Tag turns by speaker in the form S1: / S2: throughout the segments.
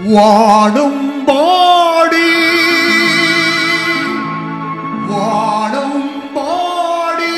S1: வாடும் பாடி வாடும் பாடி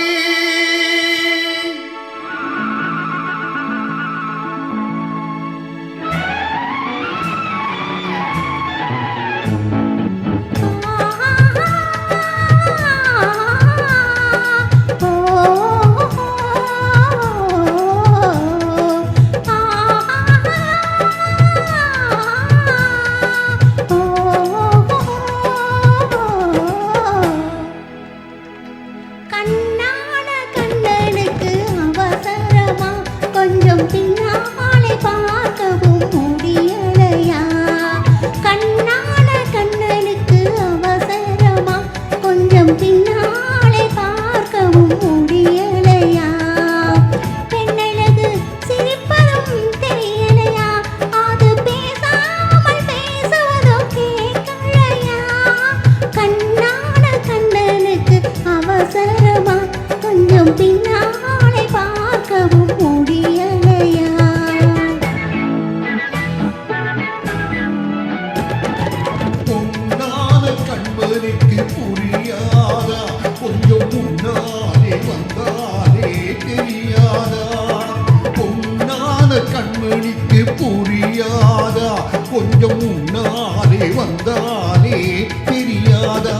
S1: கண்மணிக்கு புரியாதா கொஞ்சம் முன்னாலே வந்தாலே தெரியாதா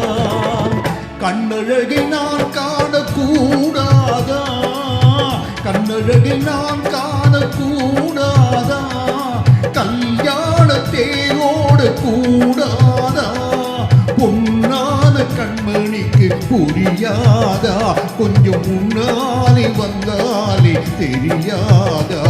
S1: கண்ணழகை நான் காணக்கூடாதா கண்ணழகை நான் காணக்கூடாதா கல்யாண தேரோட கூடாதா பொன்னான கண்மணிக்கு புரியாதா கொஞ்சம் முன்னாலே வந்தாலே தெரியாதா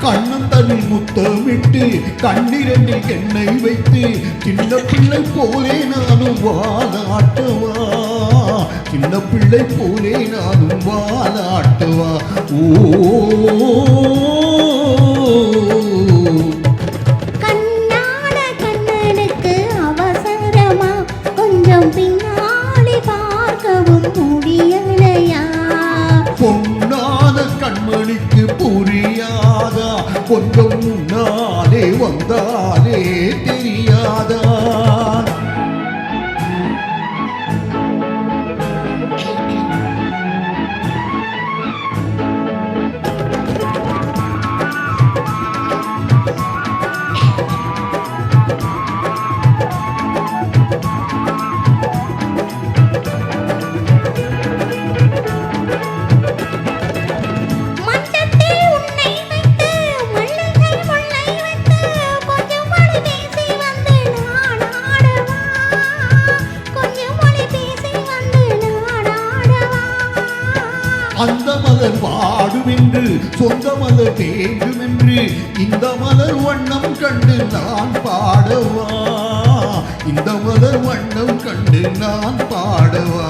S1: கண்ணந்தனில் முத்தமிட்டு கண்ணிரண்டில் எண்ணெய் வைத்து சின்ன பிள்ளை போலே நானும் வாலாட்டுவா சின்ன பிள்ளை போலே நானும் வாலாட்டுவா
S2: கண்ணான கண்ணனுக்கு அவசரமா கொஞ்சம் பின்னாடி பார்க்கவும் முடியலையா
S1: பொன்னான கண்மணிக்கு புரியாதா கொஞ்சம் முன்னாலே வந்தாலே தெரியாதா அந்த மலர் வாடும் என்று சொந்த மலர் தேடும் என்று இந்த மலர் வண்ணம் கண்டு நான் பாடவா இந்த மலர் வண்ணம் கண்டு நான் பாடவா